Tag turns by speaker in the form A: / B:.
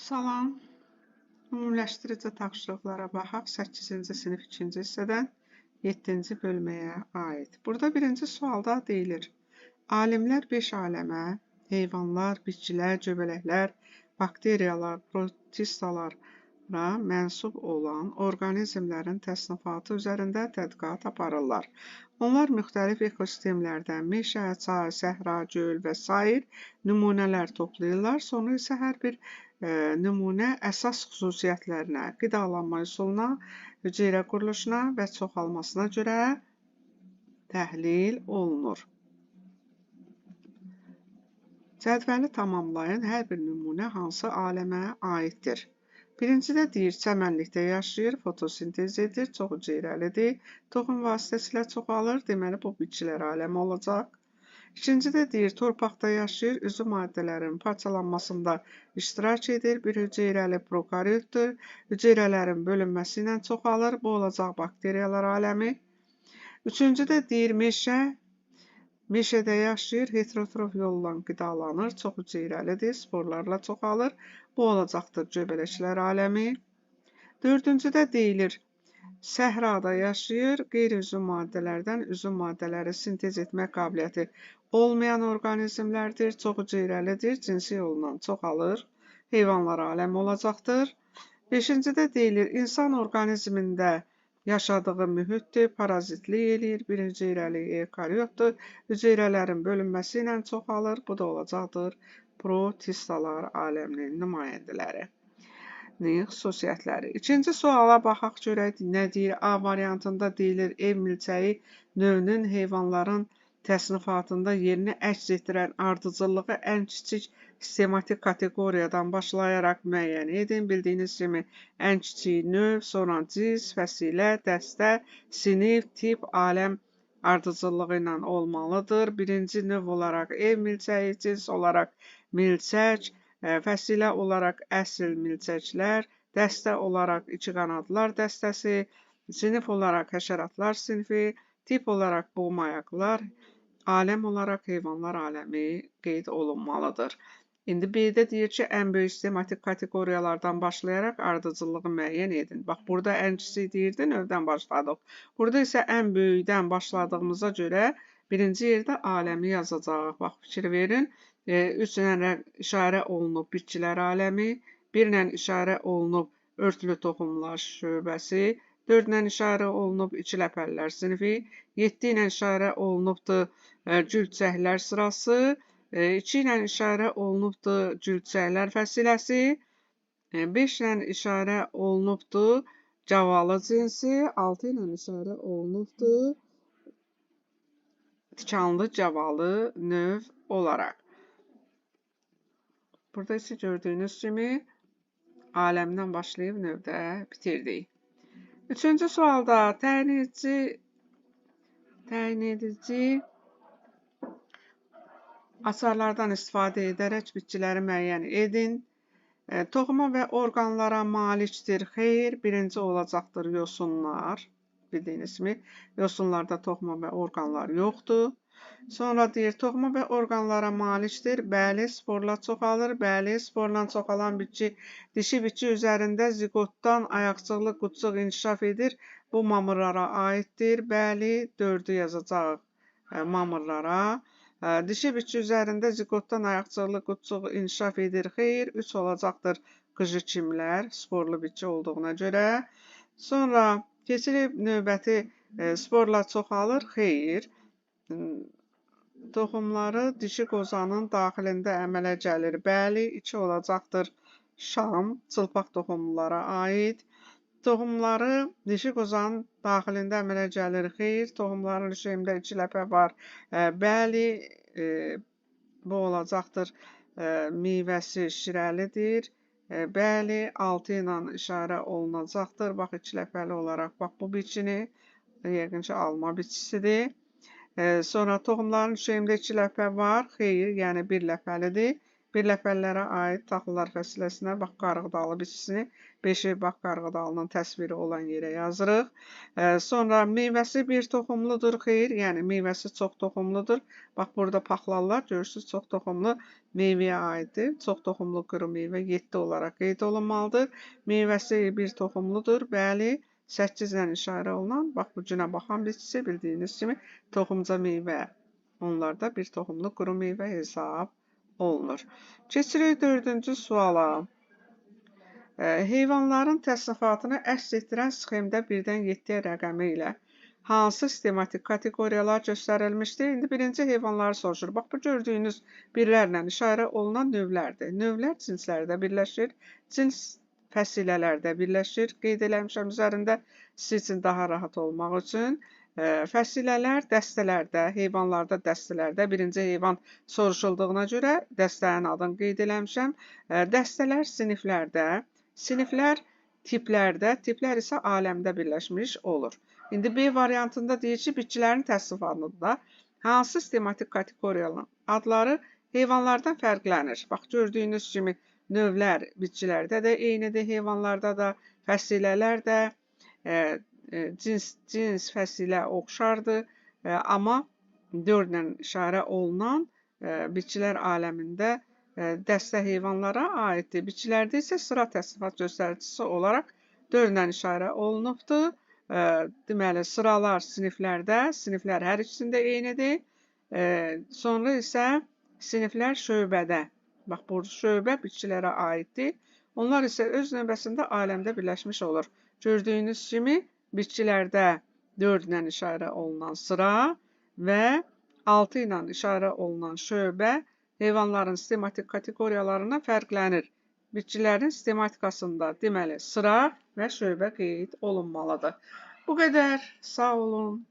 A: Salam. Ümumiləşdirici tapşırıqlara baxaq. 8-ci sinif 2-ci hissədən 7-ci bölməyə aid. Burada birinci sualda deyilir. Alimlər 5 aləmə, heyvanlar, bitkilər, göbələklər, bakteriyalar, protistalara mənsub olan orqanizmlərin təsnifatı üzərində tədqiqat aparırlar. Onlar müxtəlif ekosistemlərdən meşə, çay, səhra, göl və sair nümunələr toplayırlar. Sonra isə hər bir nümunə əsas xüsusiyyətlərinə, qidalanma üsuluna, hüceyrə quruluşuna və çoxalmasına görə təhlil olunur. Cədvəli tamamlayın. Hər bir nümunə hansı aləmə aiddir? Birincidə deyir, çəmənlikdə yaşayır, fotosintez edir, çox hüceyrəlidir, toxum vasitəsilə çoxalır, deməli bu bitkilər aləmi olacaq. İkincidə deyir, torpaqda yaşayır, üzü maddələrin parçalanmasında iştirak edir, bir hüceyrəli prokaryotdur, hüceyrələrin bölünməsi ilə çoxalır, bu olacaq bakteriyalar aləmi. Üçüncüdə deyir, meşədə yaşayır, heterotrof yolla qidalanır, çox hüceyrəlidir, sporlarla çoxalır, bu olacaqdır göbələklər aləmi. Dördüncüdə deyilir, səhrada yaşayır, qeyri-üzüm maddələrdən üzüm maddələri sintez etmə qabiliyyəti olmayan orqanizmlərdir, çox hüceyrəlidir, cinsi yolla çoxalır, heyvanlar aləmi olacaqdır. Beşincidə deyilir, insan orqanizmində yaşadığı mühitdir, parazitlik eləyir, bir hüceyrəli eukaryotdur, hüceyrələrin bölünməsi ilə çoxalır, bu da olacaqdır protistalar aləminin nümayəndələri. Xüsusiyyətləri. İkinci suala baxaq görək nə deyir. A variantında deyilir, ev milçəyi növünün heyvanların təsnifatında yerini əks etdirən ardıcıllığı ən kiçik sistematik kateqoriyadan başlayaraq müəyyən edin. Bildiyiniz kimi ən kiçik növ, sonra cins, fəsilə, dəstə, sinif, tip, aləm ardıcıllığı ilə olmalıdır. Birinci növ olaraq ev milçəyi, cins olaraq milçək, fəsilə olaraq əsl milçəklər, dəstə olaraq ikiqanadlılar dəstəsi, sinif olaraq həşəratlar sinfi, tip olaraq boğmayaqlar, aləm olaraq heyvanlar aləmi qeyd olunmalıdır. İndi B-də deyir ki, ən böyük sistematik kateqoriyalardan başlayaraq ardıcıllığı müəyyən edin. Bax, burada ən kiçik deyirdi, növdən başladıq. Burada isə ən böyükdən başladığımıza görə birinci yerdə aləmi yazacaq. Bax, fikir verin. 3 ilə işarə olunub bitkilər aləmi, 1 ilə işarə olunub örtülü toxumlar şöbəsi, 4 ilə işarə olunub ikiləpəllər sinfi, 7 ilə işarə olunubdur cüldçəklər sırası, 2 ilə işarə olunubdur cüldçəklər fəsiləsi, 5 ilə işarə olunubdur cavalı cinsi, 6 ilə işarə olunubdur tikanlı cavalı növ olaraq. Burada isə gördüyünüz kimi aləmdən başlayıb növdə bitirdik. Üçüncü sualda təyin edici açarlardan istifadə edərək bitkiləri müəyyən edin. Toxuma və orqanlara malikdir. Xeyr, birinci olacaqdır yosunlar. Bildiyiniz kimi, yosunlarda toxuma və orqanlar yoxdur. Sonra deyir, toxuma və orqanlara malikdir. Bəli, sporla çoxalır. Bəli, sporla çoxalan bitki dişi bitki üzərində ziqotdan ayaqcıqlı qutcuq inkişaf edir. Bu mamırlara aiddir. Bəli, 4-ü yazacaq mamırlara. Dişi bitki üzərində ziqotdan ayaqcıqlı qutcuq inkişaf edir. Xeyr, 3 olacaqdır qıcıkimlər, sporlu bitki olduğuna görə. Sonra keçirib növbəti sporla çoxalır. Xeyr, toxumları dişi qozanın daxilində əmələ gəlir. Bəli, 2 olacaqdır şam, çılpaq toxumlulara aid. Toxumları dişi qozanın daxilində əmələ gəlir. Xeyr, toxumların şeyində 2 ləpə var. Bəli, bu olacaqdır meyvəsi şirəlidir. Bəli, 6 ilə işarə olunacaqdır. Bax, 2 ləpəli olaraq, bax bu bitkini, yəqin ki, alma bitkisidir. Sonra toxumların şeyində 2 ləpə var. Xeyr, yəni 1 ləpəlidir. Birləpələrə aid taxıllar fəsiləsinə bax qarğıdalı biçisini 5-i bax qarğıdalının təsviri olan yerə yazırıq. Sonra meyvəsi bir toxumludur, xeyr, yəni meyvəsi çox toxumludur. Bax burada paxlallar görürsünüz çox toxumlu meyvəyə aiddir. Çox toxumlu quru meyvə 7 olaraq qeyd olunmalıdır. Meyvəsi bir toxumludur, bəli. 8 ilə işarə olunan, bax bu günə baxan biçisi bildiyiniz kimi toxumca meyvə. Onlarda bir toxumlu quru meyvə hesab olunur. Keçirik 4-cü suala. Heyvanların təsnifatını əks etdirən sxemdə 1-dən 7-yə rəqəmi ilə hansı sistematik kateqoriyalar göstərilmişdir? İndi birinci heyvanları soruşur. Bax, bu gördüyünüz birlərlə işarə olunan növlərdir. Növlər cinslərdə birləşir, cins fəsilələrdə birləşir. Qeyd eləmişəm üzərində siz üçün daha rahat olmaq üçün. Fəsilələr dəstələrdə, heyvanlarda dəstələrdə, birinci heyvan soruşulduğuna görə dəstənin adını qeyd eləmişəm. Dəstələr siniflərdə, siniflər tiplərdə, tiplər isə aləmdə birləşmiş olur. İndi B variantında deyir ki, bitkilərin təsnifatında hansı sistematik kateqoriyanın adları heyvanlardan fərqlənir? Bax, gördüyünüz kimi növlər bitkilərdə də eynidir, heyvanlarda da, fəsilələr də, cins fəsilə oxşardır, amma 4 ilə işarə olunan bitkilər aləmində dəstə heyvanlara aiddir. Bitkilərdə isə sıra təsnifat göstəricisi olaraq 4 ilə işarə olunubdur. Deməli, sıralar siniflərdə, siniflər hər ikisində eynidir. Sonra isə siniflər şöbədə. Bax, bu şöbə bitkilərə aiddir. Onlar isə öz növbəsində aləmdə birləşmiş olur. Gördüyünüz kimi bitkilərdə 4 ilə işarə olunan sıra və 6 ilə işarə olunan şöbə heyvanların sistematik kateqoriyalarından fərqlənir. Bitkilərin sistematikasında deməli sıra və şöbə qeyd olunmalıdır. Bu qədər. Sağ olun.